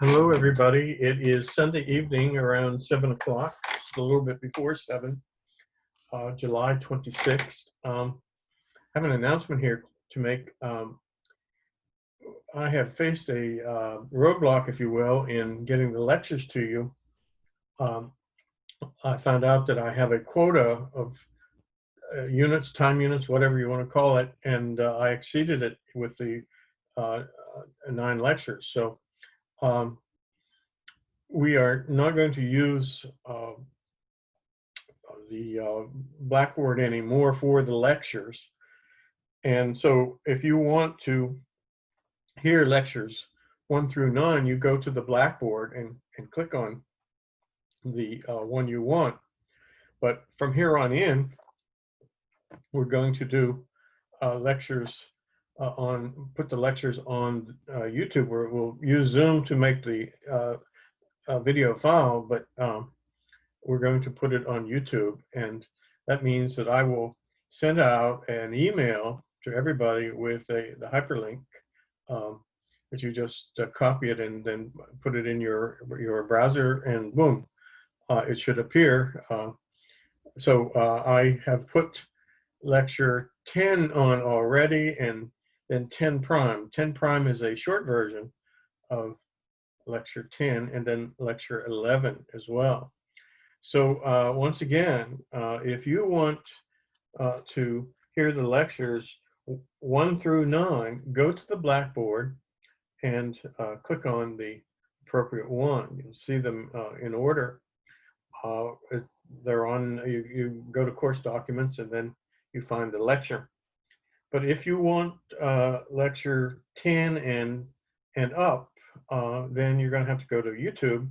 Hello, everybody. It is Sunday evening around 7 o'clock, just a little bit before 7, July 26th. I have an announcement here to make. I have faced a roadblock, if you will, in getting the lectures to you. I found out that I have a quota of units, time units, whatever you want to call it, and I exceeded it with the 9 lectures. So we are not going to use the Blackboard anymore for the lectures. And so if you want to hear lectures 1 through 9, you go to the Blackboard and click on the one you want. But from here on in, we're going to do lectures put the lectures on YouTube, where we'll use Zoom to make the video file, but we're going to put it on YouTube. And that means that I will send out an email to everybody with the hyperlink that you just copy it and then put it in your browser, and boom, it should appear. So I have put lecture 10 on already, and then 10 prime. 10 prime is a short version of lecture 10, and then lecture 11 as well. So once again, if you want to hear the lectures 1 through 9, go to the Blackboard and click on the appropriate one. You'll see them in order. They're on, you go to course documents and then you find the lecture. But if you want lecture 10 and up, then you're going to have to go to YouTube.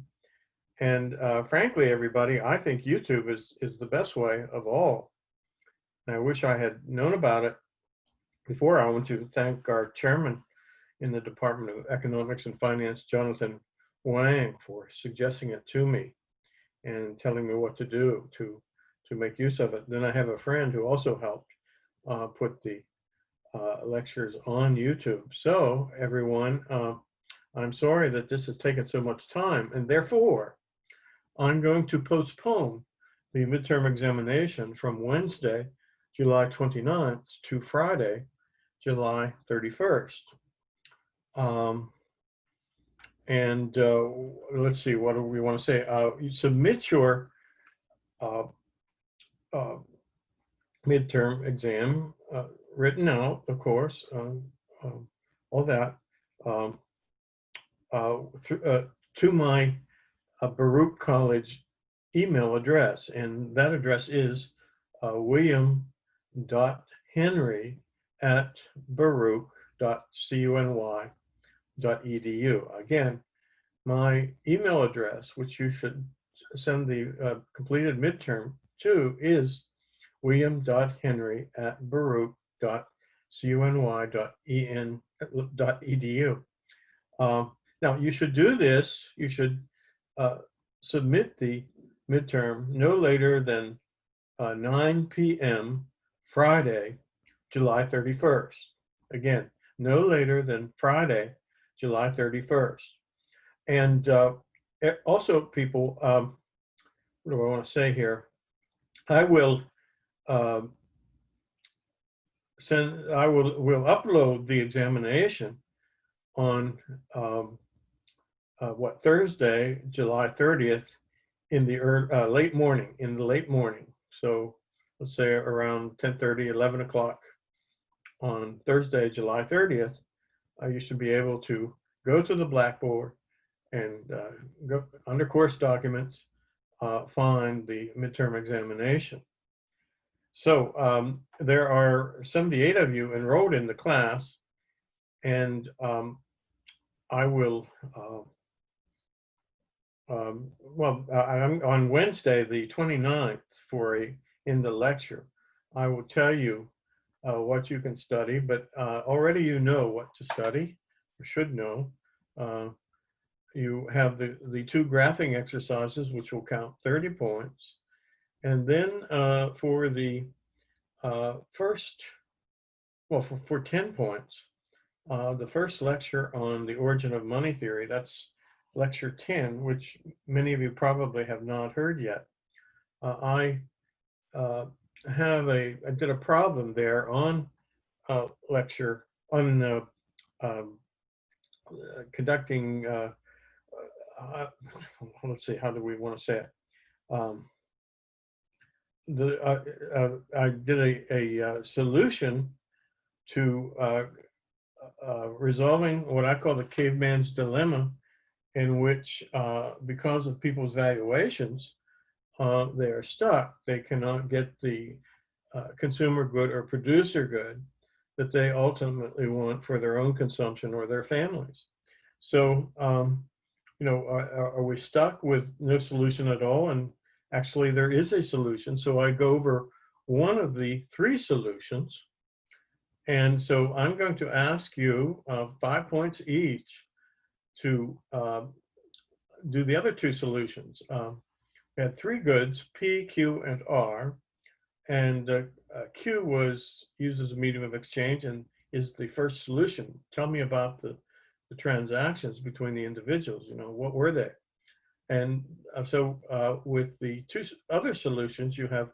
And frankly, everybody, I think YouTube is the best way of all. And I wish I had known about it before. I want to thank our chairman in the Department of Economics and Finance, Jonathan Wang, for suggesting it to me and telling me what to do to make use of it. Then I have a friend who also helped put the lectures on YouTube. So everyone, I'm sorry that this has taken so much time, and therefore I'm going to postpone the midterm examination from Wednesday, July 29th to Friday, July 31st. And let's see, what do we want to say? You submit your midterm exam, written out, of course, all that, to my Baruch College email address. And that address is william.henry@baruch.cuny.edu. Again, my email address, which you should send the completed midterm to, is william.henry@baruch.cuny.edu. Now, you should do this. You should submit the midterm no later than 9 p.m. Friday, July 31st. Again, no later than Friday, July 31st. And also, people, what do I want to say here? I will will upload the examination on Thursday, July 30th, in the late morning. So let's say around 10:30, 11 o'clock on Thursday, July 30th. You should be able to go to the Blackboard and go under course documents, find the midterm examination. So there are 78 of you enrolled in the class, and I will, I'm on Wednesday, the 29th, in the lecture, I will tell you what you can study, but already you know what to study, or should know. You have the 2 graphing exercises, which will count 30 points. And then for the first, for 10 points, the first lecture on the origin of money theory, that's lecture 10, which many of you probably have not heard yet. I did a problem there on lecture on conducting, let's see, how do we want to say it? I did a solution to resolving what I call the Cavemans Dilemma, in which, because of people's valuations, they are stuck. They cannot get the consumer good or producer good that they ultimately want for their own consumption or their families. So, are we stuck with no solution at all? And actually, there is a solution. So I go over one of the three solutions. And so I'm going to ask you 5 points each to do the other two solutions. We had three goods, P, Q, and R. And Q was used as a medium of exchange and is the first solution. Tell me about the transactions between the individuals. What were they? And so with the two other solutions, you have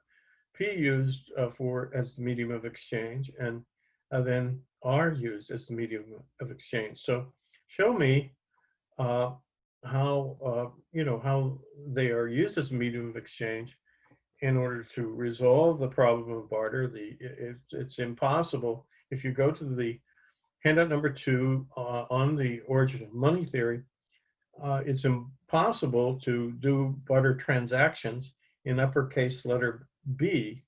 P used as the medium of exchange, and then R used as the medium of exchange. So show me how how they are used as a medium of exchange in order to resolve the problem of barter. It's impossible. If you go to the handout number 2 on the origin of money theory, it's impossible to do barter transactions in uppercase letter B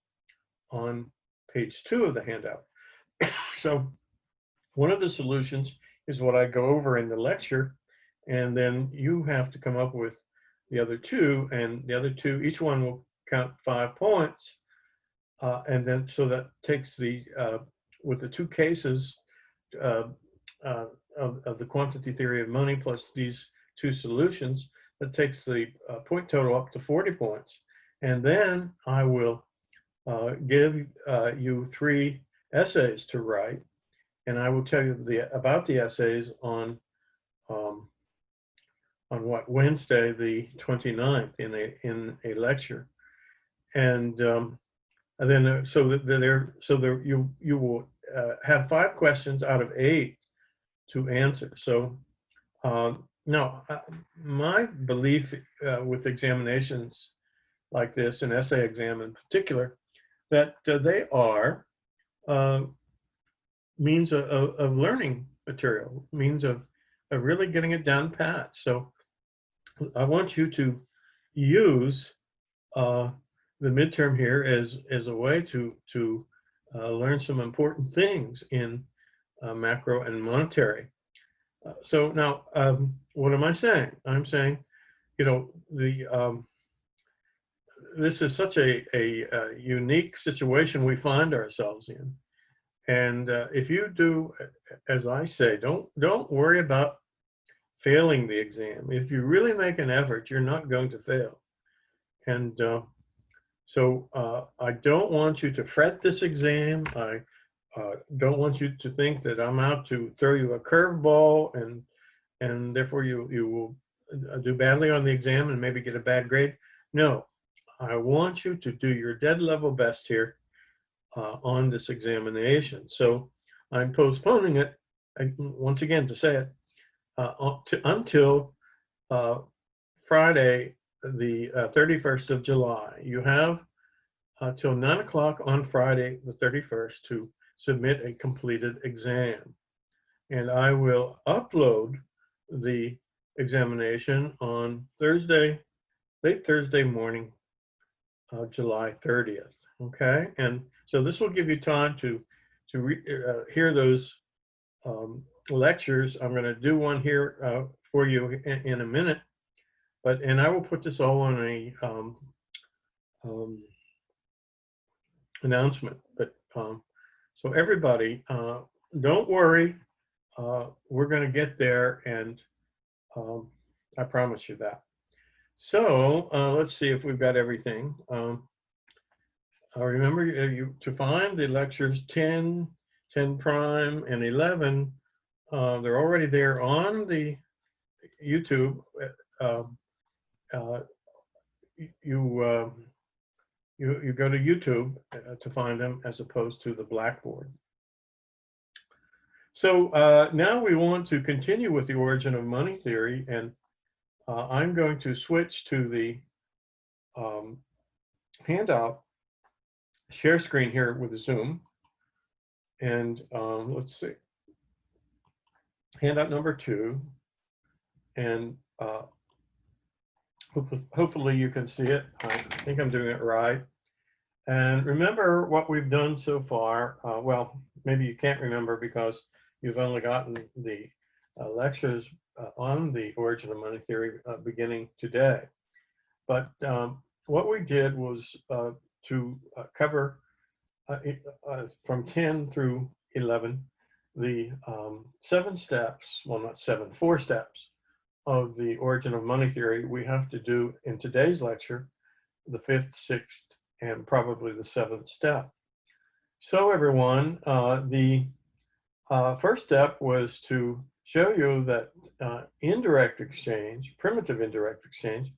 on page 2 of the handout. So one of the solutions is what I go over in the lecture, and then you have to come up with the other two, and the other two, each one will count 5 points. And then, so that takes with the two cases of the quantity theory of money plus these two solutions, that takes the point total up to 40 points. And then I will give you 3 essays to write, and I will tell you about the essays on Wednesday the 29th in a lecture. And then you will have 5 questions out of 8 to answer. So now my belief with examinations like this, an essay exam in particular, that they are means of learning material, means of really getting it down pat. So I want you to use the midterm here as a way to learn some important things in macro and monetary. So now, what am I saying? I'm saying, this is such a unique situation we find ourselves in. And if you do, as I say, don't worry about failing the exam. If you really make an effort, you're not going to fail. And so I don't want you to fret this exam. I don't want you to think that I'm out to throw you a curveball and therefore you will do badly on the exam and maybe get a bad grade. No, I want you to do your dead level best here on this examination. So I'm postponing it, once again to say it, until Friday, the 31st of July. You have till 9 o'clock on Friday, the 31st, to submit a completed exam. And I will upload the examination on Thursday, late Thursday morning, July 30th. Okay, and so this will give you time to hear those lectures. I'm going to do one here for you in a minute, and I will put this all on a announcement. But so everybody, don't worry, we're going to get there, and I promise you that. So let's see if we've got everything. Remember, to find the lectures 10, 10 prime, and 11, they're already there on the YouTube, um, uh, you, you go to YouTube to find them as opposed to the Blackboard. So now we want to continue with the origin of money theory, and I'm going to switch to the handout share screen here with Zoom. And let's see, handout number 2. And hopefully you can see it. I think I'm doing it right. And remember what we've done so far. Well, maybe you can't remember because you've only gotten the lectures on the origin of money theory beginning today. But what we did was to cover from 10 through 11, the 7 steps, well, not 7, 4 steps of the origin of money theory we have to do in today's lecture, the 5th, 6th, and probably the 7th step. So everyone, the first step was to show you that indirect exchange, primitive indirect exchange,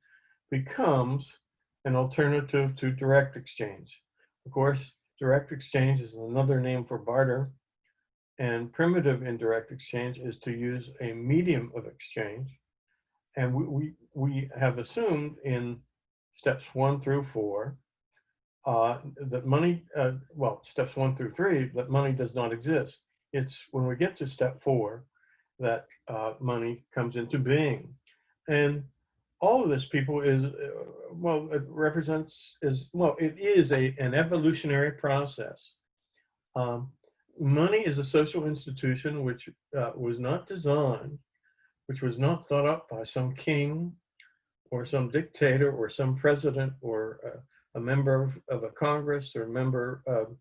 becomes an alternative to direct exchange. Of course, direct exchange is another name for barter, and primitive indirect exchange is to use a medium of exchange. And we have assumed in steps 1 through 4 that money, well, steps 1 through 3, that money does not exist. It's when we get to step 4 that money comes into being. And all of this, people, is, well, it represents, well, it is an evolutionary process. Money is a social institution which was not designed, which was not thought up by some king or some dictator or some president or a member of a Congress or a member of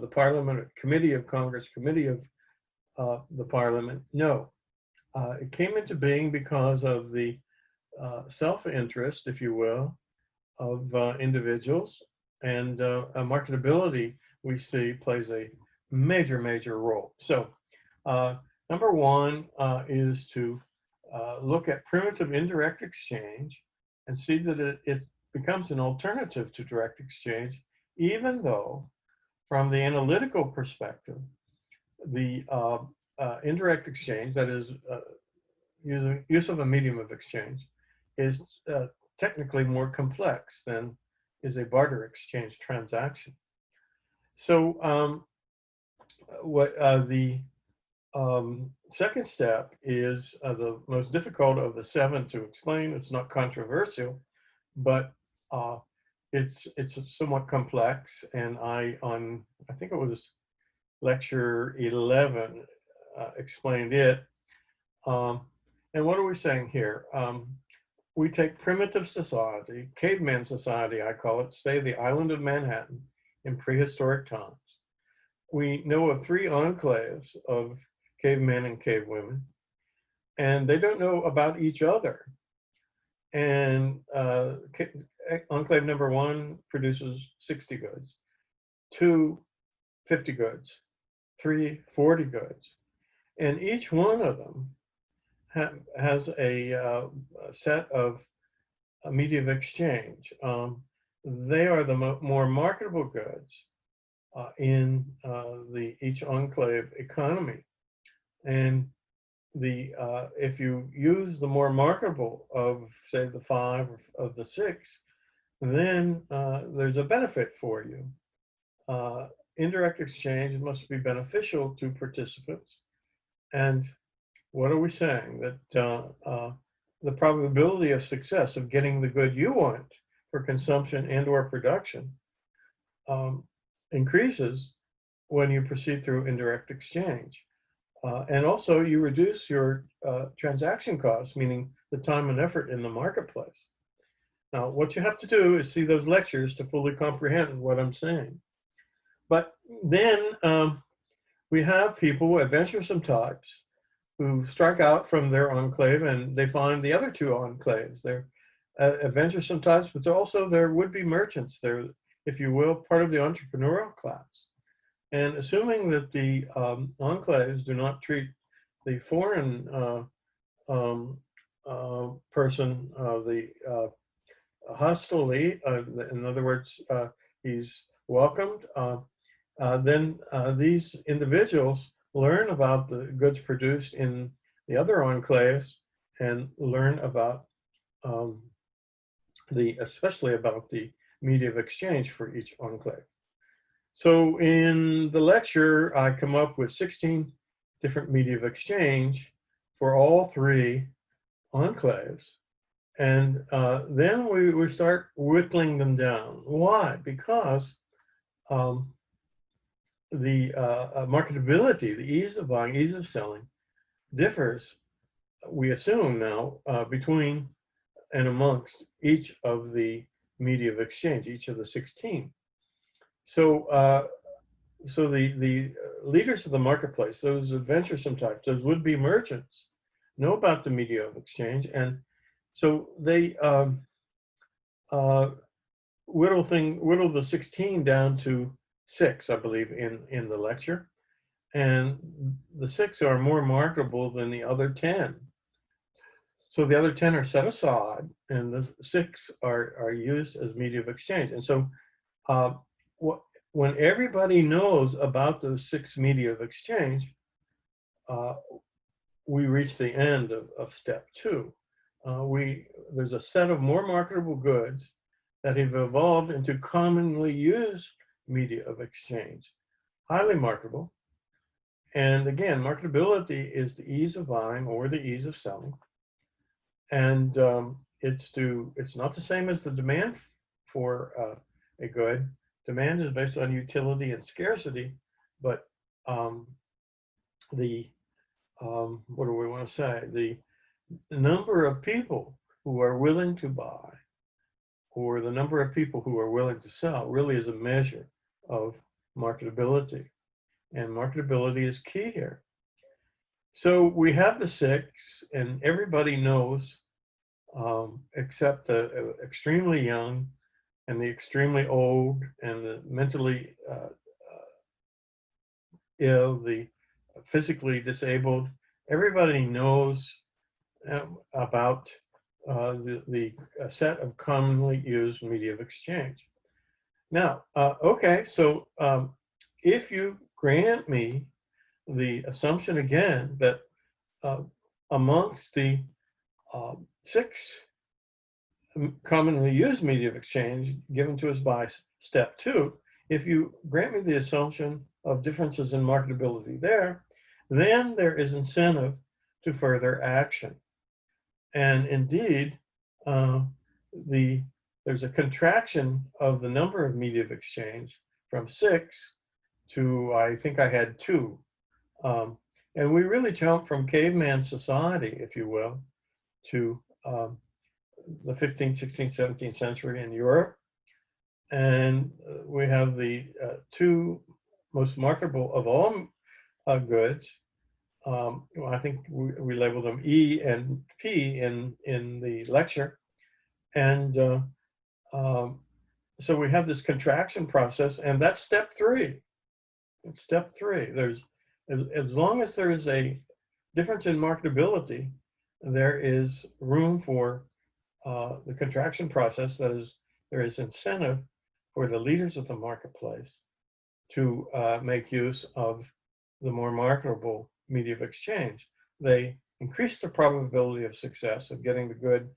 the Parliament, or committee of Congress, committee of the Parliament. No, it came into being because of the self-interest, if you will, of individuals, and marketability, we see, plays a major role. So number 1 is to look at primitive indirect exchange and see that it becomes an alternative to direct exchange, even though from the analytical perspective, the indirect exchange, that is use of a medium of exchange, is technically more complex than is a barter exchange transaction. So what the second step is the most difficult of the 7 to explain. It's not controversial, but it's somewhat complex. And I think it was lecture 11, explained it. And what are we saying here? We take primitive society, caveman society, I call it, say the island of Manhattan in prehistoric times. We know of 3 enclaves of cavemen and cavewomen, and they don't know about each other. And enclave number 1 produces 60 goods, 2, 50 goods, 3, 40 goods. And each one of them has a set of media of exchange. They are the more marketable goods in each enclave economy. And if you use the more marketable of, say, the 5 or of the 6, then there's a benefit for you. Indirect exchange must be beneficial to participants. And what are we saying? That the probability of success of getting the good you want for consumption and or production increases when you proceed through indirect exchange. And also you reduce your transaction costs, meaning the time and effort in the marketplace. Now, what you have to do is see those lectures to fully comprehend what I'm saying. But then we have people, adventuresome types, who strike out from their enclave and they find the other 2 enclaves. They're adventuresome types, but they're also there would-be merchants. They're, if you will, part of the entrepreneurial class. And assuming that the enclaves do not treat the foreign person, the hostilely, in other words, he's welcomed, then these individuals learn about the goods produced in the other enclaves and learn about um, especially about the media of exchange for each enclave. So in the lecture, I come up with 16 different media of exchange for all three enclaves. And then we start whittling them down. Why? Because the marketability, the ease of buying, ease of selling differs, we assume now, between and amongst each of the media of exchange, each of the 16. So so the leaders of the marketplace, those adventuresome types, those would-be merchants, know about the media of exchange, and so they whittle the 16 down to 6, I believe, in the lecture, and the 6 are more marketable than the other 10. So the other 10 are set aside, and the 6 are used as media of exchange. And so when everybody knows about those 6 media of exchange, we reach the end of step 2. There's a set of more marketable goods that have evolved into commonly used media of exchange, highly marketable. And again, marketability is the ease of buying or the ease of selling. And it's not the same as the demand for a good. Demand is based on utility and scarcity, but what do we want to say? The number of people who are willing to buy or the number of people who are willing to sell really is a measure of marketability. And marketability is key here. So we have the 6, and everybody knows, except the extremely young and the extremely old and the mentally ill, the physically disabled. Everybody knows about the set of commonly used media of exchange. Now, okay, so if you grant me the assumption again that amongst the 6 commonly used media of exchange given to us by step 2, if you grant me the assumption of differences in marketability there, then there is incentive to further action. And indeed, there's a contraction of the number of media of exchange from 6 to, I think I had 2. And we really jumped from caveman society, if you will, to the 15th, 16th, 17th century in Europe. And we have the 2 most marketable of all goods. I think we labeled them E and P in the lecture. And so we have this contraction process, and that's step 3. It's step 3. There's as long as there is a difference in marketability, there is room for the contraction process. That is, there is incentive for the leaders of the marketplace to make use of the more marketable media of exchange. They increase the probability of success of getting the good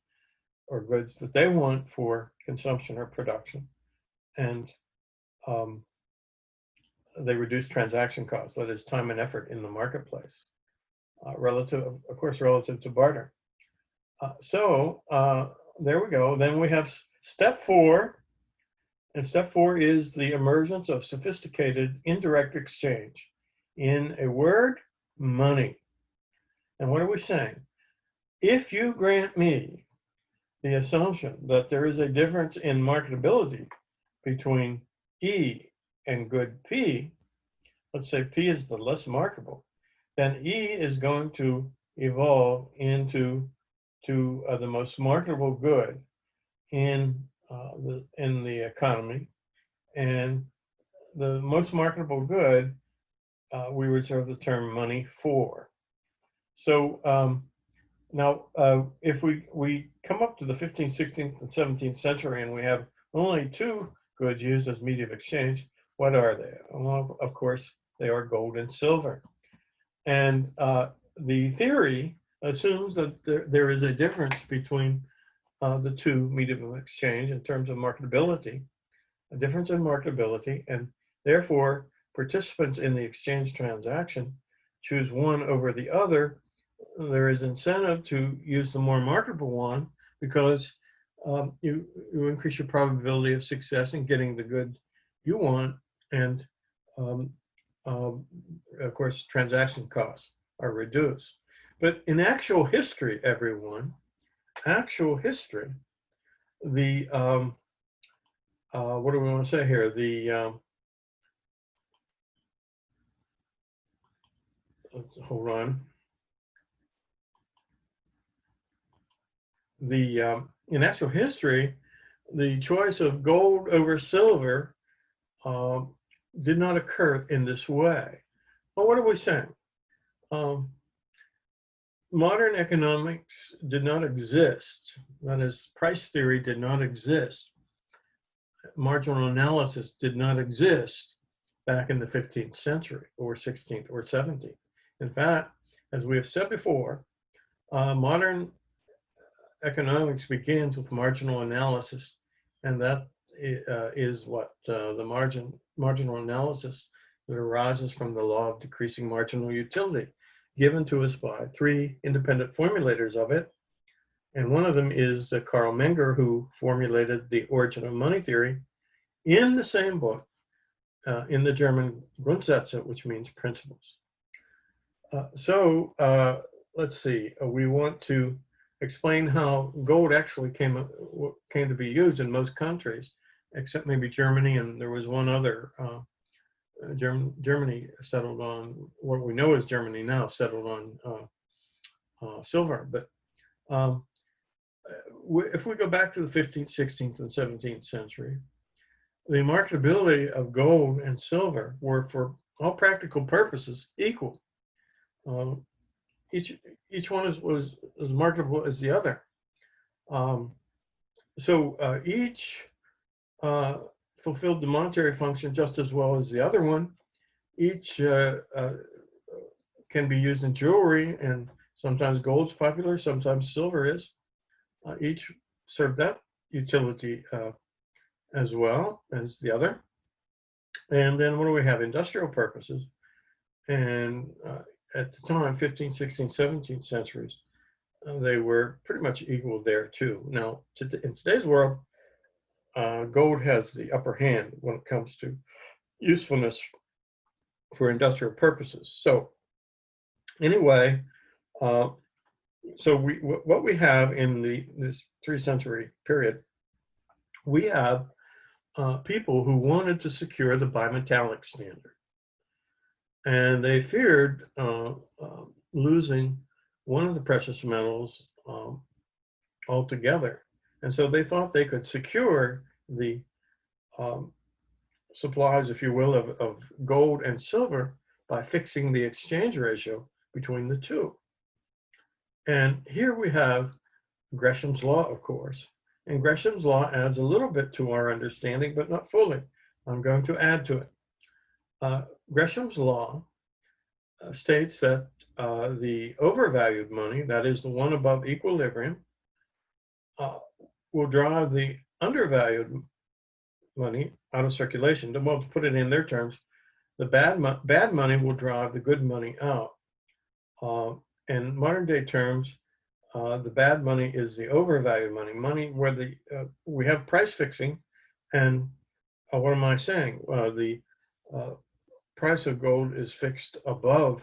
or goods that they want for consumption or production. And they reduce transaction costs, that is time and effort in the marketplace, relative to barter. So there we go. Then we have step 4. And step 4 is the emergence of sophisticated indirect exchange. In a word, money. And what are we saying? If you grant me the assumption that there is a difference in marketability between E and good P, let's say P is the less marketable, then E is going to evolve into the most marketable good in the economy, and the most marketable good we reserve the term money for. So Now, if we come up to the 15th, 16th, and 17th century, and we have only two goods used as media of exchange, what are they? Well, of course, they are gold and silver. And the theory assumes that there is a difference between the two medium of exchange in terms of marketability, a difference in marketability, and therefore participants in the exchange transaction choose one over the other. There is incentive to use the more marketable one because you increase your probability of success in getting the good you want, and um, of course transaction costs are reduced. But in actual history, everyone, actual history, the what do we want to say here? Let's hold on. In actual history, the choice of gold over silver did not occur in this way. Well, what are we saying? Modern economics did not exist. That is, price theory did not exist. Marginal analysis did not exist back in the 15th century or 16th or 17th. In fact, as we have said before, modern economics begins with marginal analysis, and that is what the marginal analysis that arises from the law of decreasing marginal utility, given to us by three independent formulators of it. And one of them is Carl Menger, who formulated the origin of money theory in the same book, in the German Grundsätze, which means principles. Let's see, we want to explain how gold actually came to be used in most countries, except maybe Germany, and there was one other. Germany settled on what we know as Germany now, settled on silver. But if we go back to the 15th, 16th, and 17th century, the marketability of gold and silver were, for all practical purposes, equal. Each one was as marketable as the other. Each fulfilled the monetary function just as well as the other one. Each can be used in jewelry, and sometimes gold's popular, sometimes silver is. Each served that utility as well as the other. And then what do we have? Industrial purposes. And at the time, 15th, 16th, 17th centuries, they were pretty much equal there too. Now, in today's world, gold has the upper hand when it comes to usefulness for industrial purposes. So anyway, what we have in this 3-century period, we have people who wanted to secure the bimetallic standard. And they feared losing one of the precious metals altogether. And so they thought they could secure the supplies, if you will, of gold and silver by fixing the exchange ratio between the two. And here we have Gresham's law, of course. And Gresham's law adds a little bit to our understanding, but not fully. I'm going to add to it. Gresham's law states that the overvalued money, that is the one above equilibrium, will drive the undervalued money out of circulation. Well, to put it in their terms, the bad money will drive the good money out. In modern day terms, the bad money is the overvalued money where we have price fixing. And what am I saying? The price of gold is fixed above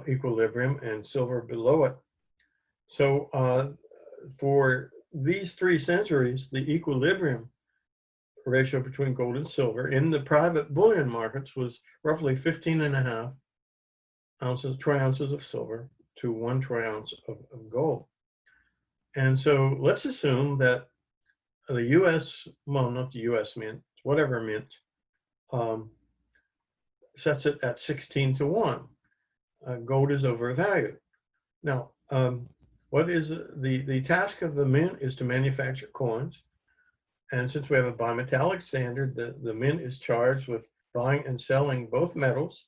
equilibrium and silver below it. So for these 3 centuries, the equilibrium ratio between gold and silver in the private bullion markets was roughly 15.5 troy ounces of silver to 1 troy ounce of gold. And so let's assume that the US, well, not the US mint, whatever mint, sets it at 16 to 1. Gold is overvalued. Now, What is the task of the mint is to manufacture coins. And since we have a bimetallic standard, the mint is charged with buying and selling both metals.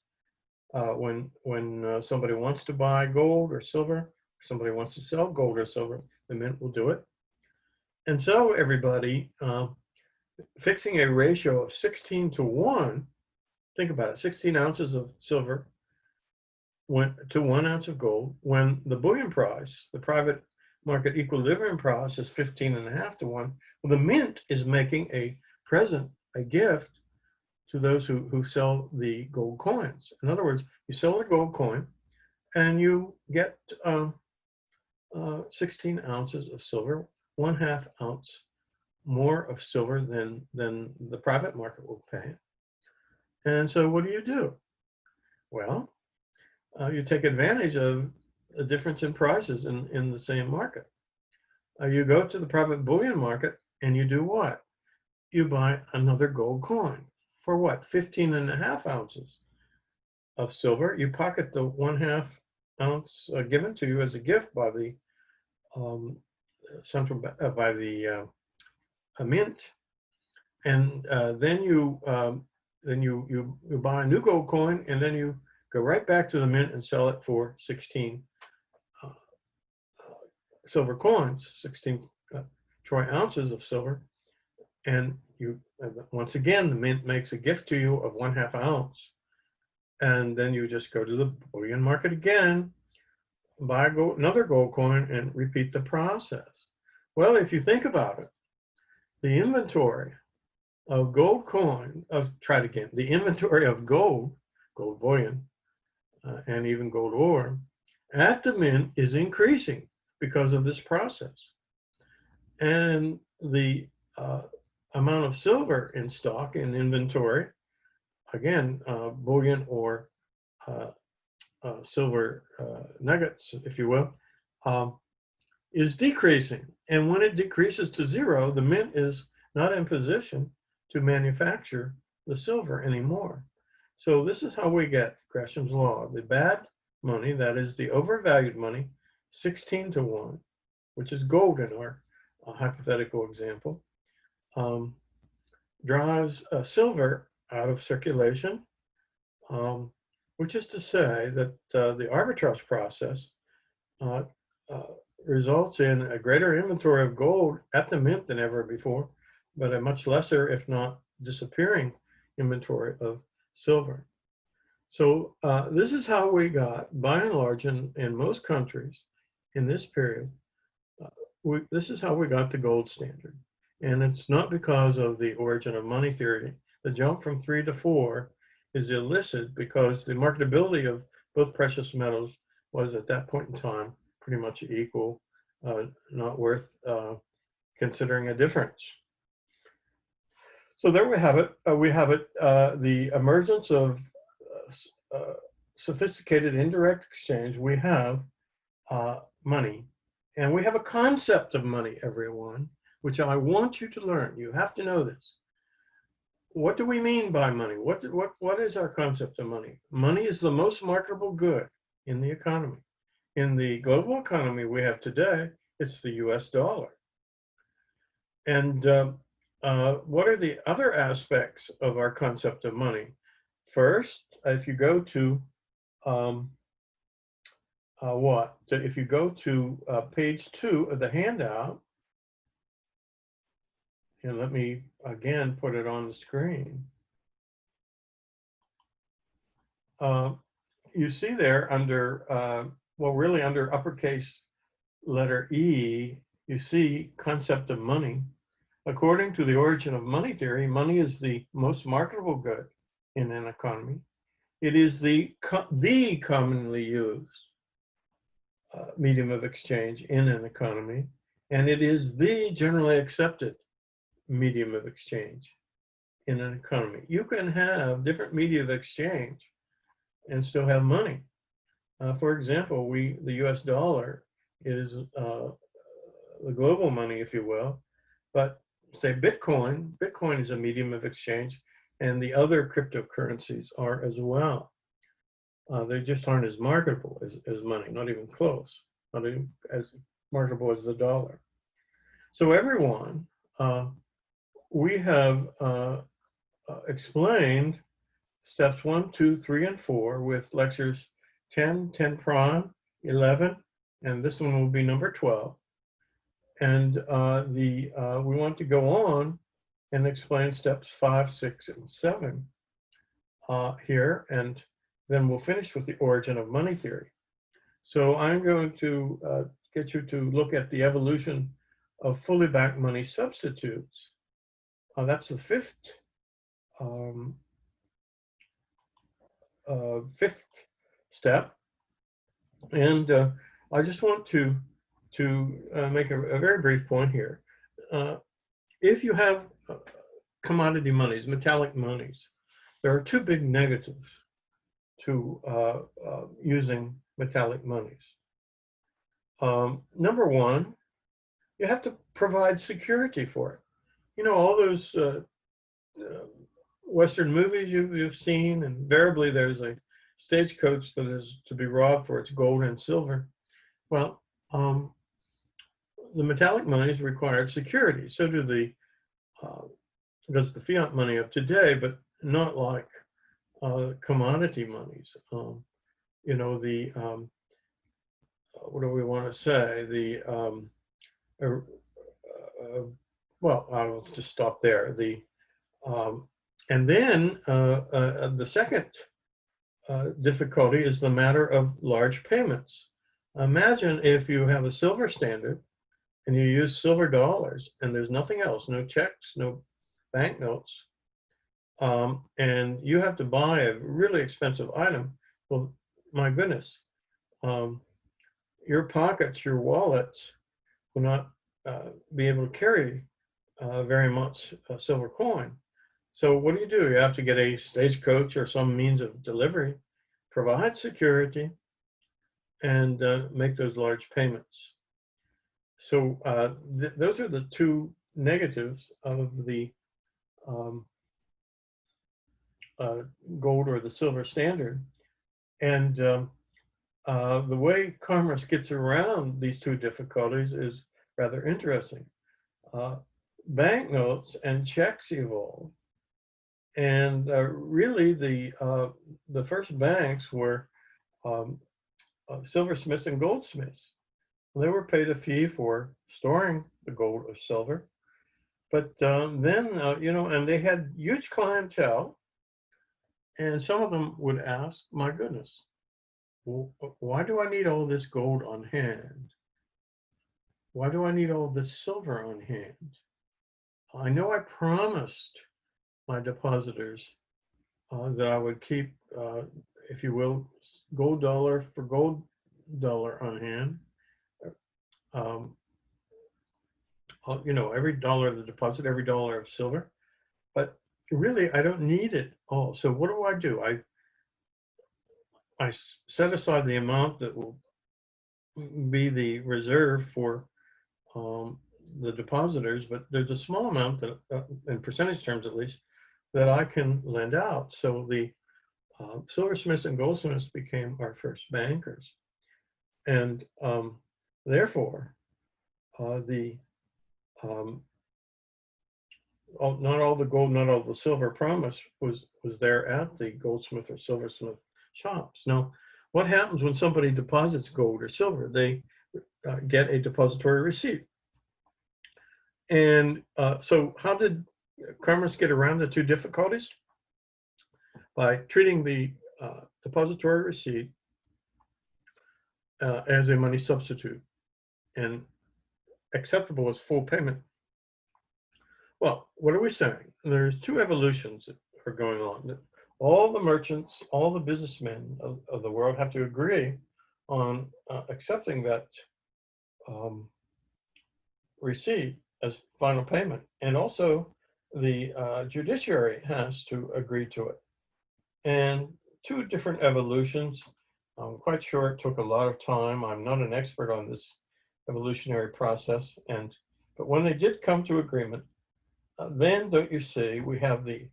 When somebody wants to buy gold or silver, or somebody wants to sell gold or silver, the mint will do it. And so everybody, fixing a ratio of 16 to 1, think about it, 16 ounces of silver went to 1 ounce of gold, when the bullion price, the private market equilibrium price, is 15.5 to 1. Well, the mint is making a present, a gift, to those who sell the gold coins. In other words, you sell a gold coin and you get 16 ounces of silver, 1/2 ounce more of silver than the private market will pay. And so what do? Well, you take advantage of a difference in prices in the same market. You go to the private bullion market and you do what? You buy another gold coin for what? 15.5 ounces of silver. You pocket the 1/2 ounce given to you as a gift by the mint, and then you buy a new gold coin, and then you go right back to the mint and sell it for 16 silver coins, 16 troy ounces of silver, and you once again the mint makes a gift to you of 1/2 ounce, and then you just go to the bullion market again, buy another gold coin, and repeat the process. Well, if you think about it, the inventory of gold coin, the inventory of gold bullion, and even gold ore at the mint is increasing because of this process. And the amount of silver in stock in inventory, again, bullion or silver nuggets, if you will, is decreasing. And when it decreases to 0, the mint is not in position to manufacture the silver anymore. So this is how we get Gresham's law. The bad money, that is the overvalued money, 16 to 1, which is gold in our hypothetical example, drives silver out of circulation, which is to say that the arbitrage process results in a greater inventory of gold at the mint than ever before, but a much lesser, if not disappearing, inventory of silver. So this is how we got, by and large, in most countries in this period, this is how we got the gold standard. And it's not because of the origin of money theory. The jump from 3 to 4 is illicit because the marketability of both precious metals was at that point in time pretty much equal, not worth considering a difference. So there we have it. The emergence of sophisticated indirect exchange. We have money, and we have a concept of money, everyone, which I want you to learn. You have to know this. What do we mean by money? What is our concept of money? Money is the most marketable good in the economy. In the global economy we have today, it's the US dollar. And what are the other aspects of our concept of money? First, if you go to if you go to page 2 of the handout, and let me again put it on the screen. You see there under, really under uppercase letter E, you see concept of money. According to the origin of money theory, money is the most marketable good in an economy. It is the commonly used medium of exchange in an economy, and it is the generally accepted medium of exchange in an economy. You can have different media of exchange and still have money. For example, the US dollar is the global money, if you will, but say Bitcoin is a medium of exchange, and the other cryptocurrencies are as well. They just aren't as marketable as money, not even close. not as marketable as the dollar. So everyone, we have explained steps 1, 2, 3, and 4 with lectures 10, 10 prime, 11, and this one will be number 12. And we want to go on and explain steps 5, 6, and 7 here, and then we'll finish with the origin of money theory. So I'm going to get you to look at the evolution of fully backed money substitutes. That's the fifth step. And I just want to make a very brief point here. If you have commodity monies, metallic monies, there are two big negatives to using metallic monies. Number one, you have to provide security for it. You know, all those Western movies you've seen, invariably there's a stagecoach that is to be robbed for its gold and silver. Well, the metallic monies required security. So do does the fiat money of today, but not like commodity monies. You know, what do we want to say? Well, I'll just stop there. And then the second difficulty is the matter of large payments. Imagine if you have a silver standard and you use silver dollars and there's nothing else, no checks, no banknotes, and you have to buy a really expensive item. Well, my goodness, your pockets, your wallets will not be able to carry very much silver coin. So what do? You have to get a stagecoach or some means of delivery, provide security, and make those large payments. So those are the two negatives of the gold or the silver standard. And the way commerce gets around these two difficulties is rather interesting. Banknotes and checks evolved. And really, the first banks were silversmiths and goldsmiths. They were paid a fee for storing the gold or silver. But then, you know, and they had huge clientele. And some of them would ask, my goodness, well, why do I need all this gold on hand? Why do I need all this silver on hand? I know I promised my depositors that I would keep, if you will, gold dollar for gold dollar on hand. You know, every dollar of the deposit, every dollar of silver. But really, I don't need it all. So what do? I set aside the amount that will be the reserve for the depositors, but there's a small amount that, in percentage terms at least, that I can lend out. So the silversmiths and goldsmiths became our first bankers. And therefore, not all the gold, not all the silver promised was there at the goldsmith or silversmith shops. Now, what happens when somebody deposits gold or silver? They get a depository receipt. And so how did commerce get around the two difficulties? By treating the depository receipt as a money substitute and acceptable as full payment. Well, what are we saying? There's two evolutions that are going on. All the merchants, all the businessmen of the world have to agree on accepting that receipt as final payment. And also the judiciary has to agree to it. And two different evolutions. I'm quite sure it took a lot of time. I'm not an expert on this evolutionary process. But when they did come to agreement, then, don't you see, we have the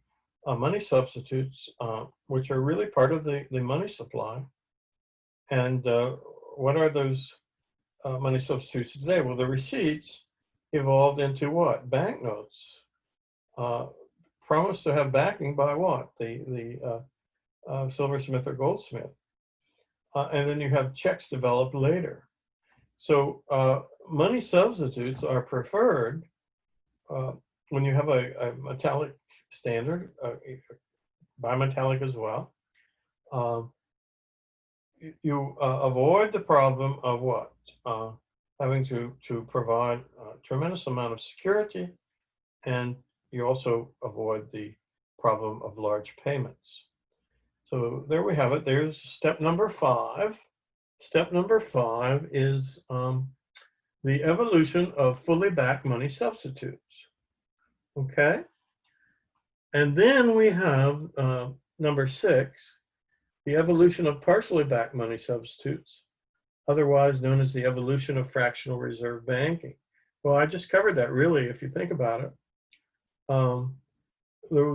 money substitutes, which are really part of the money supply. And what are those money substitutes today? Well, the receipts evolved into what? Banknotes. Promised to have backing by what? The silversmith or goldsmith. And then you have checks developed later. So money substitutes are preferred when you have a metallic standard, bimetallic as well. You avoid the problem of what? Having to provide a tremendous amount of security, and you also avoid the problem of large payments. So there we have it. There's step number 5. Step number 5 is the evolution of fully backed money substitutes. Okay? And then we have number 6, the evolution of partially backed money substitutes, otherwise known as the evolution of fractional reserve banking. Well, I just covered that, really, if you think about it.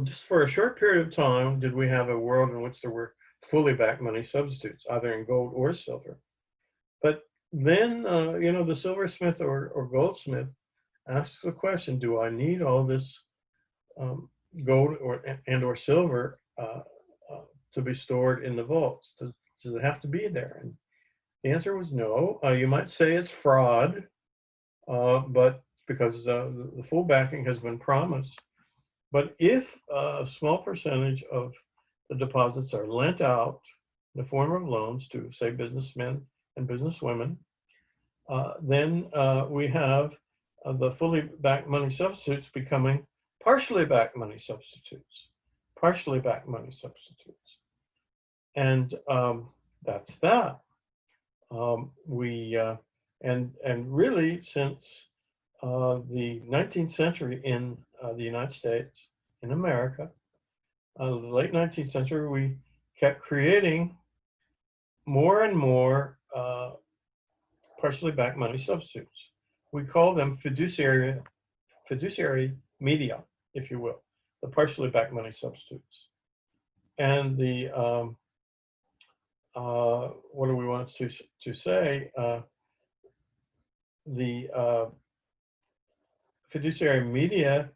Just for a short period of time did we have a world in which there were fully backed money substitutes, either in gold or silver. But then, the silversmith or goldsmith asks the question, do I need all this gold or silver to be stored in the vaults? Does it have to be there? And the answer was no. You might say it's fraud, but because the full backing has been promised. But if a small percentage of the deposits are lent out in the form of loans to, say, businessmen and businesswomen, then we have the fully backed money substitutes becoming partially backed money substitutes. Partially backed money substitutes. And that's that. And really, since the 19th century in the United States, in America, the late 19th century, we kept creating more and more partially backed money substitutes. We call them fiduciary media, if you will, the partially backed money substitutes. And the what do we want to say? The fiduciary media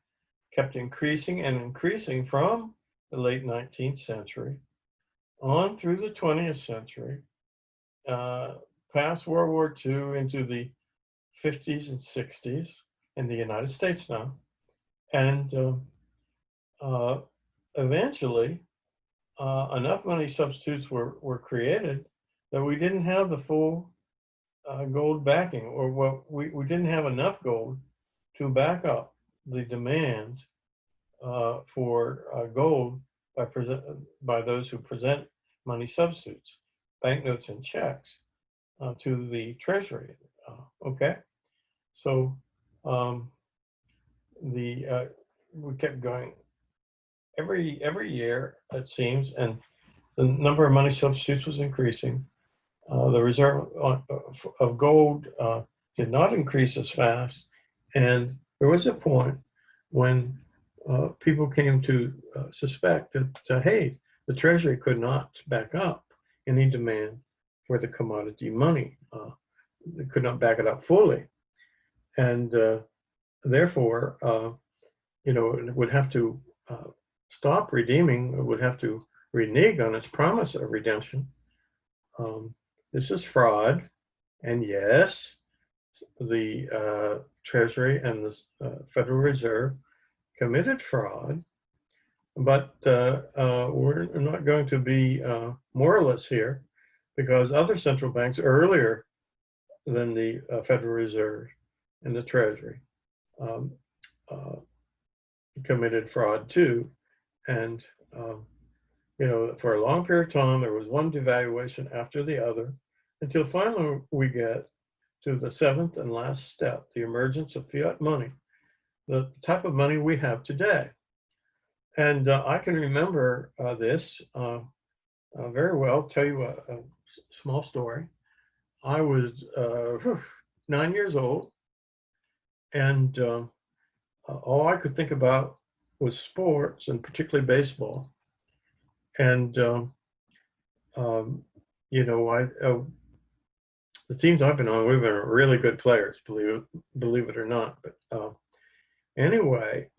kept increasing and increasing from the late 19th century on through the 20th century, past World War II into the 50s and 60s in the United States now. And eventually, enough money substitutes were created that we didn't have the full gold backing, or we didn't have enough gold to back up the demand for gold by those who present money substitutes, banknotes and checks, to the Treasury. Okay, so we kept going every year, it seems, and the number of money substitutes was increasing. The reserve of gold did not increase as fast, and there was a point when people came to suspect that, hey, the Treasury could not back up any demand for the commodity money. They could not back it up fully. And therefore, it would have to stop redeeming, it would have to renege on its promise of redemption. This is fraud. And yes, the Treasury and the Federal Reserve committed fraud, but we're not going to be moralists here, because other central banks earlier than the Federal Reserve and the Treasury committed fraud too. And for a long period of time, there was one devaluation after the other, until finally we get to the 7th and last step, the emergence of fiat money, the type of money we have today. And I can remember this very well. I'll tell you a small story. I was 9 years old, and all I could think about was sports, and particularly baseball. And the teams I've been on, we've been really good players, believe it or not. But anyway,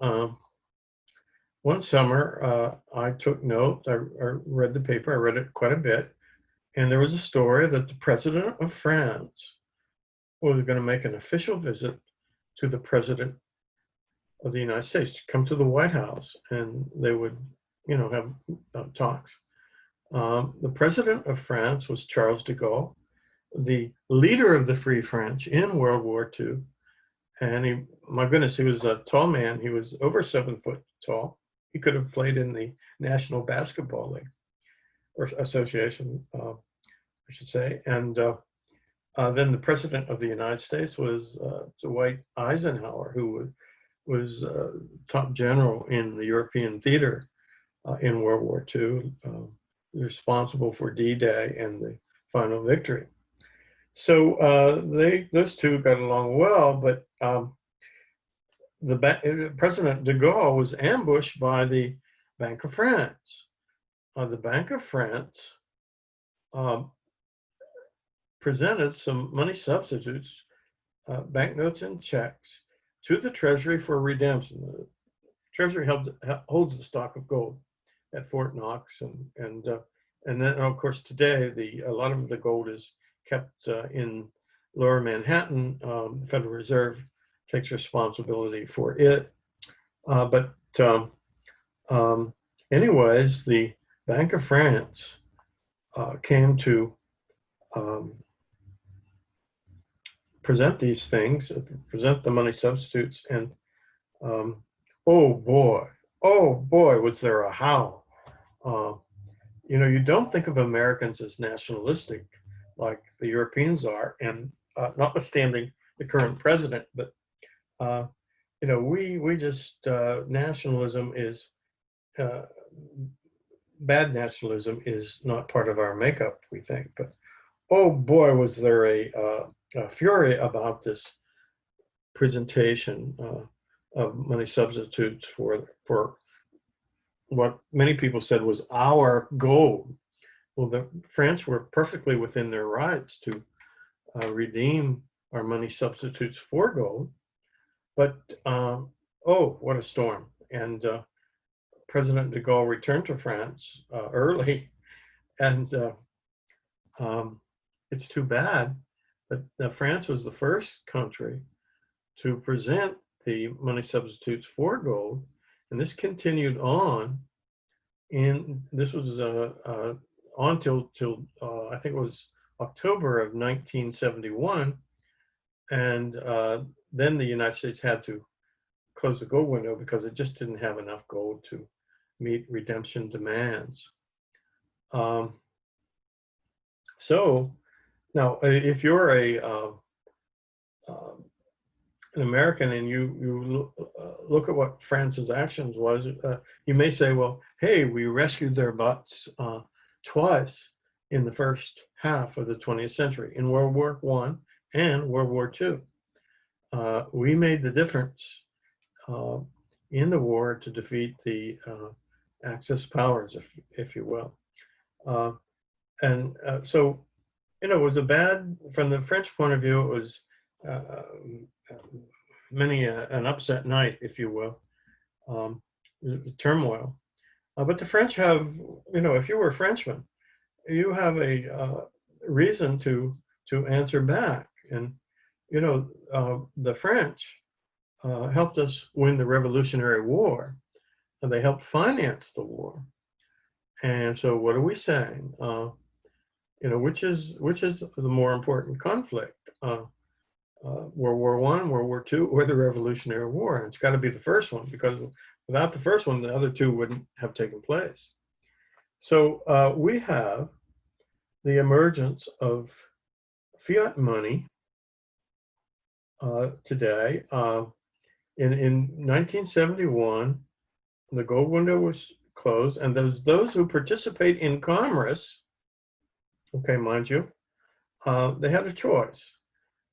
one summer I took note. I read the paper. I read it quite a bit, and there was a story that the president of France was going to make an official visit to the president of the United States, to come to the White House, and they would, have talks. The president of France was Charles de Gaulle, the leader of the Free French in World War II. And my goodness, he was a tall man. He was over 7 foot tall. He could have played in the National Basketball League or Association, I should say. And then the president of the United States was Dwight Eisenhower, who was top general in the European theater in World War II, responsible for D-Day and the final victory. So those two got along well, but President de Gaulle was ambushed by the Bank of France. The Bank of France presented some money substitutes, banknotes and checks, to the Treasury for redemption. The Treasury holds the stock of gold at Fort Knox, and then of course today a lot of the gold is kept in Lower Manhattan. The Federal Reserve takes responsibility for it. Anyways, the Bank of France came to present these things, present the money substitutes, and oh boy, was there a howl. You don't think of Americans as nationalistic like the Europeans are, and notwithstanding the current president, but we just nationalism is bad. Nationalism is not part of our makeup, we think. But oh boy, was there a fury about this presentation of money substitutes for what many people said was our gold. Well, the French were perfectly within their rights to redeem our money substitutes for gold. But, what a storm. And President de Gaulle returned to France early. And it's too bad, but France was the first country to present the money substitutes for gold. And this continued on. And this was on till I think it was October of 1971. And then the United States had to close the gold window because it just didn't have enough gold to meet redemption demands. So now, if you're an American and you look at what France's actions was, you may say, well, hey, we rescued their butts twice in the first half of the 20th century, in World War I and World War II. We made the difference in the war to defeat the Axis powers, if you will. So, it was from the French point of view, it was many an upset night, if you will, turmoil. But the French have, if you were a Frenchman, you have a reason to answer back. And, the French helped us win the Revolutionary War, and they helped finance the war. And so what are we saying? Which is the more important conflict? World War I, World War II, or the Revolutionary War? And it's got to be the first one, because without the first one, the other two wouldn't have taken place. So we have the emergence of fiat money today. In 1971, the gold window was closed, and those who participate in commerce, okay, mind you, they had a choice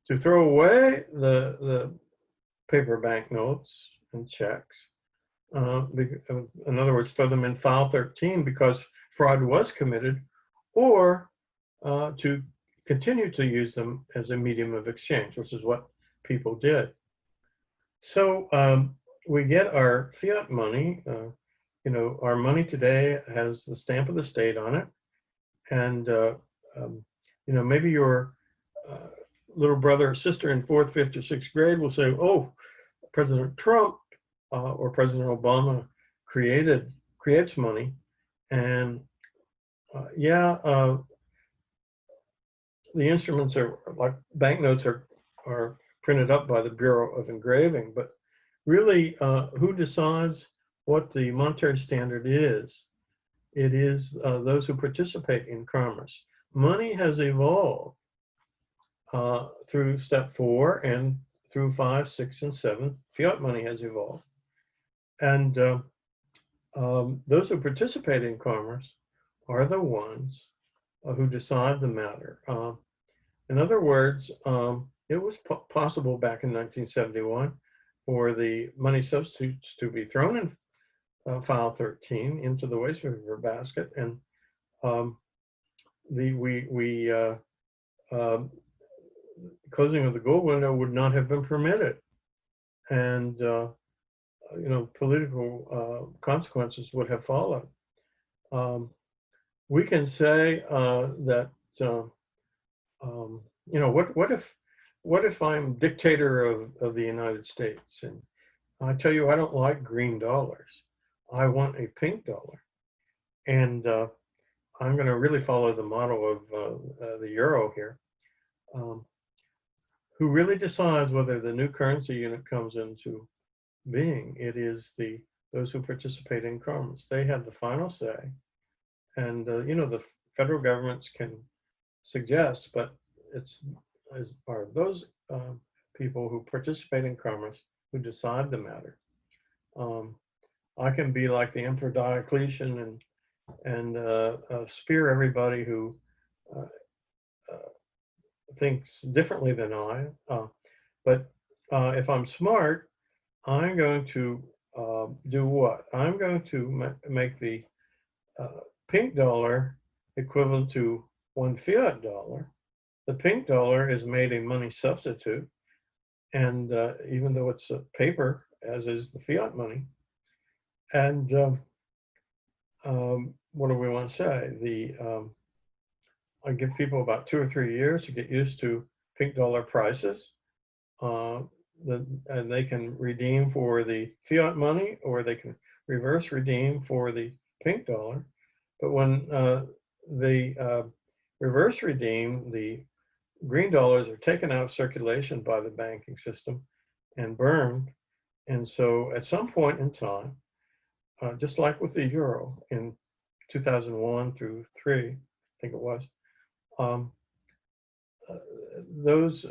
to throw away the paper banknotes and checks. In other words, throw them in file 13 because fraud was committed, or to continue to use them as a medium of exchange, which is what people did. So we get our fiat money. Our money today has the stamp of the state on it, and maybe your little brother or sister in 4th, 5th, or 6th grade will say, "Oh, President Trump or President Obama creates money," and the instruments are like banknotes are printed up by the Bureau of Engraving, but really, who decides what the monetary standard is? It is those who participate in commerce. Money has evolved through step 4 and through 5, 6, and 7. Fiat money has evolved. And those who participate in commerce are the ones who decide the matter. In other words, it was possible back in 1971 for the money substitutes to be thrown in file 13 into the waste paper basket, and closing of the gold window would not have been permitted, and political consequences would have followed. We can say that what if I'm dictator of the United States, and I tell you I don't like green dollars, I want a pink dollar, and I'm going to really follow the model of the euro here. Who really decides whether the new currency unit comes into being? It is those who participate in commerce. They have the final say, and the federal governments can suggest, but are those people who participate in commerce who decide the matter. I can be like the Emperor Diocletian and spear everybody who thinks differently than I. But if I'm smart, I'm going to do what? I'm going to make the pink dollar equivalent to 1 fiat dollar. The pink dollar is made a money substitute, and even though it's a paper, as is the fiat money. And what do we want to say? I give people about 2 or 3 years to get used to pink dollar prices. And they can redeem for the fiat money, or they can reverse redeem for the pink dollar. But when they reverse redeem, the green dollars are taken out of circulation by the banking system and burned. And so at some point in time, just like with the euro in 2001 through 3, I think it was, those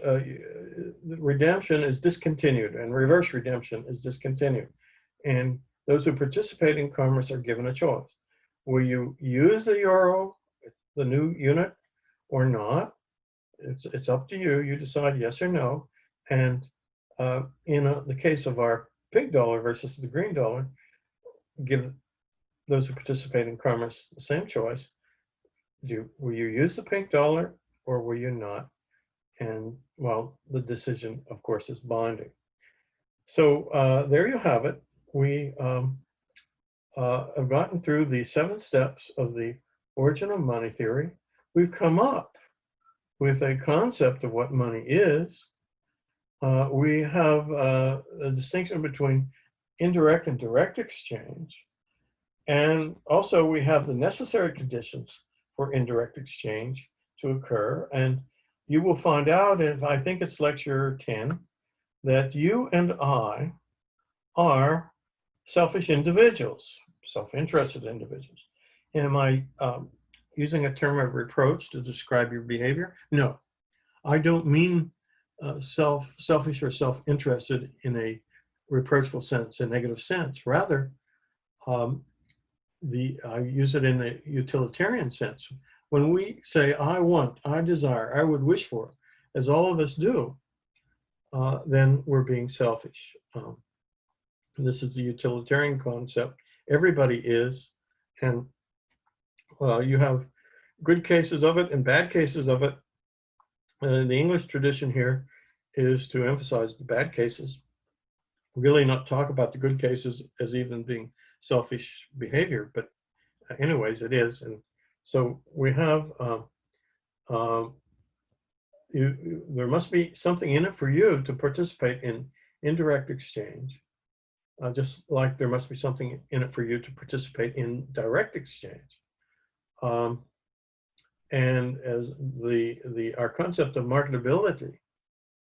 redemption is discontinued, and reverse redemption is discontinued. And those who participate in commerce are given a choice. Will you use the euro, the new unit, or not? It's up to you. You decide yes or no. And in the case of our pink dollar versus the green dollar, give those who participate in commerce the same choice. Will you use the pink dollar, or will you not? And well, the decision, of course, is binding. So there you have it. We have gotten through the 7 steps of the origin of money theory. We've come up with a concept of what money is. We have a distinction between indirect and direct exchange. And also we have the necessary conditions for indirect exchange to occur. And you will find out, and I think it's lecture 10, that you and I are selfish individuals, self-interested individuals. Am I using a term of reproach to describe your behavior? No, I don't mean selfish or self-interested in a reproachful sense, a negative sense. Rather, I use it in the utilitarian sense. When we say, I want, I desire, I would wish for, as all of us do, then we're being selfish. This is the utilitarian concept. Everybody is, and you have good cases of it and bad cases of it. The English tradition here is to emphasize the bad cases, really not talk about the good cases as even being selfish behavior, but anyways, it is. And so we have, there must be something in it for you to participate in indirect exchange, just like there must be something in it for you to participate in direct exchange. And as our concept of marketability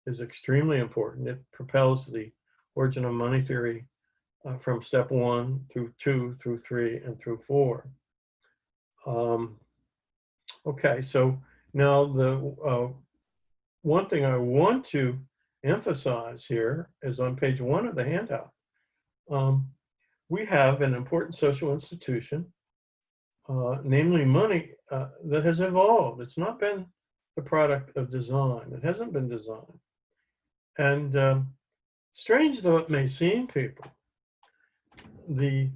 is extremely important. It propels the origin of money theory from step 1 through 2 through 3 and through 4. Okay, so now the one thing I want to emphasize here is on page 1 of the handout. We have an important social institution, namely money, that has evolved. It's not been the product of design. It hasn't been designed. And strange though it may seem, people, the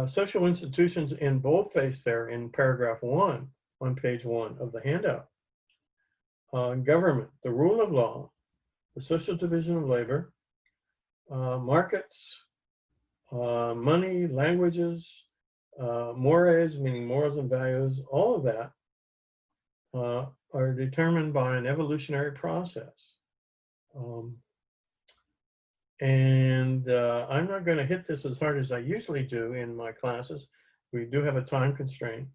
social institutions in boldface there in paragraph 1 on page 1 of the handout. Government, the rule of law, the social division of labor, markets, money, languages, mores, meaning morals and values, all of that are determined by an evolutionary process. I'm not going to hit this as hard as I usually do in my classes. We do have a time constraint,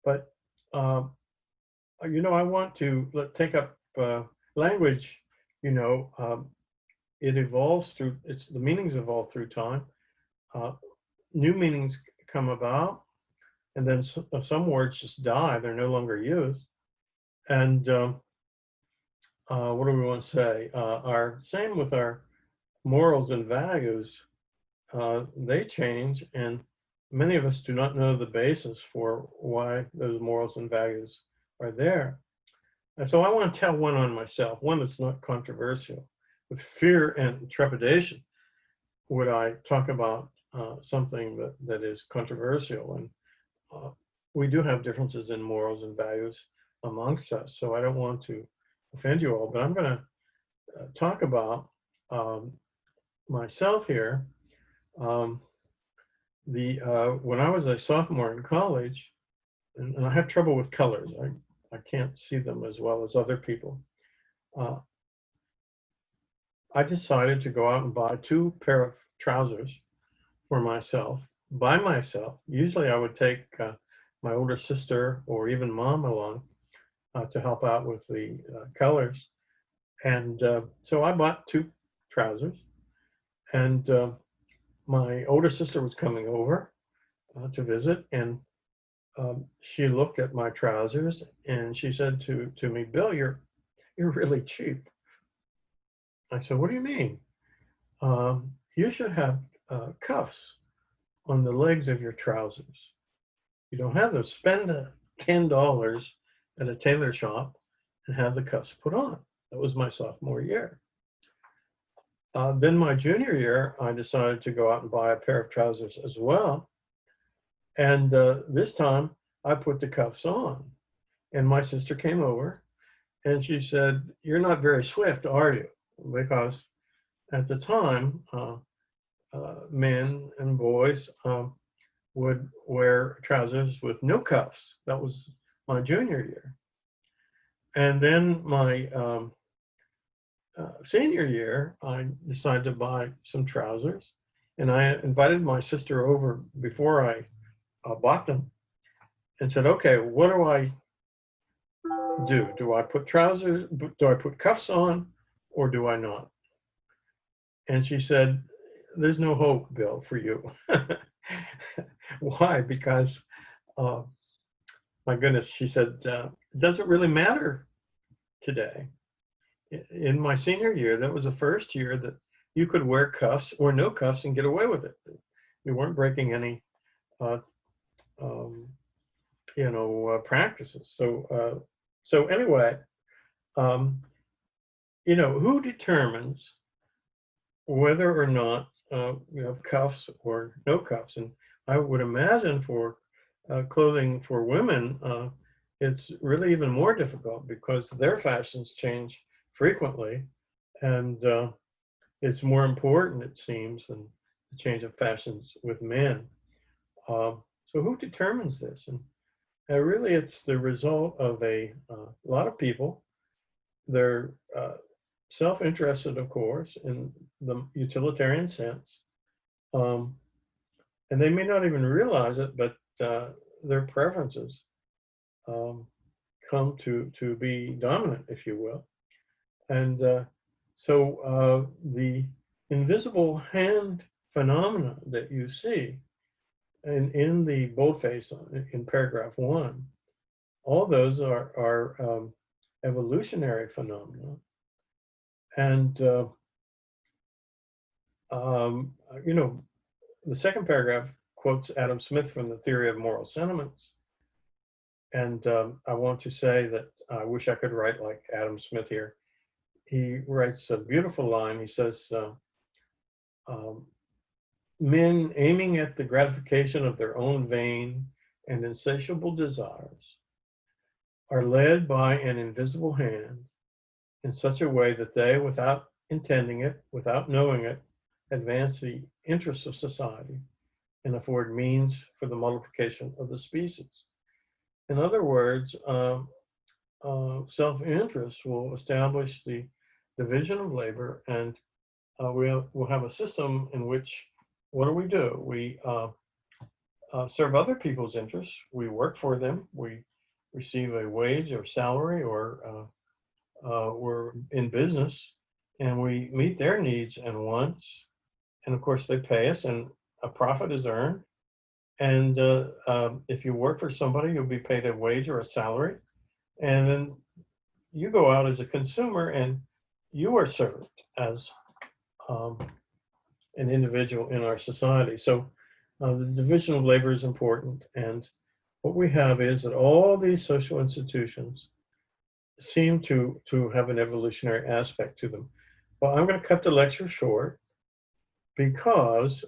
but you know, I want to take up language. You know, it evolves through, the meanings evolve through time. New meanings come about, and then some words just die. They're no longer used. And what do we want to say? Same with our morals and values. They change, and many of us do not know the basis for why those morals and values are there. And so I want to tell one on myself, one that's not controversial. With fear and trepidation, would I talk about something that is controversial? And we do have differences in morals and values amongst us, so I don't want to offend you all, but I'm going to talk about myself here. When I was a sophomore in college, and I have trouble with colors. I can't see them as well as other people. I decided to go out and buy 2 pair of trousers for myself, by myself. Usually I would take my older sister or even mom along to help out with the colors. And so I bought 2 trousers, and my older sister was coming over to visit, and she looked at my trousers and she said to me, "Bill, you're really cheap." I said, "What do you mean?" You should have cuffs on the legs of your trousers. You don't have those. Spend $10 at a tailor shop and have the cuffs put on. That was my sophomore year. Then my junior year, I decided to go out and buy a pair of trousers as well. And this time I put the cuffs on, and my sister came over and she said, "You're not very swift, are you?" Because at the time, men and boys would wear trousers with no cuffs. That was my junior year. And then my senior year, I decided to buy some trousers, and I invited my sister over before I bought them and said, "Okay, what do I do? Do I put trousers, do I put cuffs on, or do I not?" And she said, "There's no hope, Bill, for you." Why? Because, my goodness, she said, it doesn't really matter today. In my senior year, that was the first year that you could wear cuffs or no cuffs and get away with it. You weren't breaking any, practices. So anyway, who determines whether or not you have cuffs or no cuffs? And I would imagine for clothing for women, it's really even more difficult because their fashions change frequently, and it's more important, it seems, than the change of fashions with men. So who determines this? And really, it's the result of a lot of people. They're self-interested, of course, in the utilitarian sense. And they may not even realize it, but their preferences um, come to be dominant, if you will. And so the invisible hand phenomena that you see in the boldface in paragraph 1, all those are evolutionary phenomena. And, you know, the second paragraph quotes Adam Smith from the Theory of Moral Sentiments. And I want to say that I wish I could write like Adam Smith here. He writes a beautiful line. He says, men aiming at the gratification of their own vain and insatiable desires are led by an invisible hand in such a way that they, without intending it, without knowing it, advance the interests of society and afford means for the multiplication of the species. In other words, self-interest will establish the division of labor, and we'll have a system in which, what do? We serve other people's interests. We work for them. We receive a wage or salary, or we're in business, and we meet their needs and wants. And of course, they pay us, and a profit is earned. And if you work for somebody, you'll be paid a wage or a salary. And then you go out as a consumer and you are served as an individual in our society. So the division of labor is important. And what we have is that all these social institutions seem to have an evolutionary aspect to them. Well, I'm going to cut the lecture short because,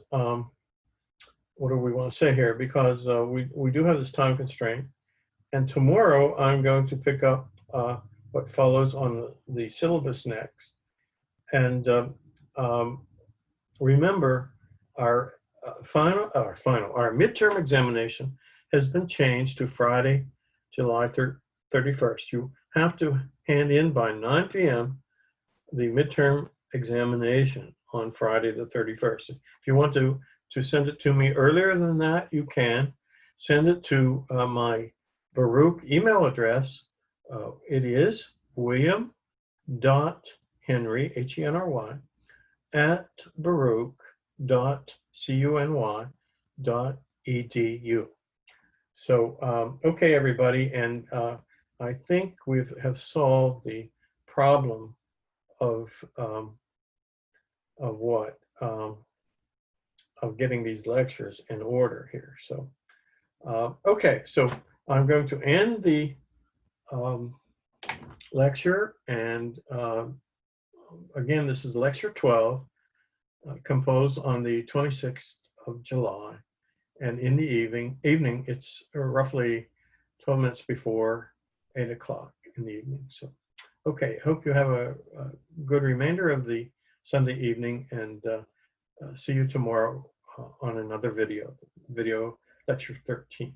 what do we want to say here? Because we do have this time constraint. And tomorrow I'm going to pick up what follows on the syllabus next. And remember, our midterm examination has been changed to Friday, July 31st. You have to hand in by 9 p.m. the midterm examination on Friday the 31st. If you want to send it to me earlier than that, you can. Send it to my Baruch email address. It is william.henry, Henry, at baruch.cuny.edu. So, okay, everybody, and I think we have solved the problem of what? Of getting these lectures in order here. So, okay, so I'm going to end the lecture, and again, this is lecture 12, composed on the 26th of July, and in the evening, it's roughly 12 minutes before 8 o'clock in the evening. So, okay, hope you have a good remainder of the Sunday evening, and see you tomorrow on another video lecture 13.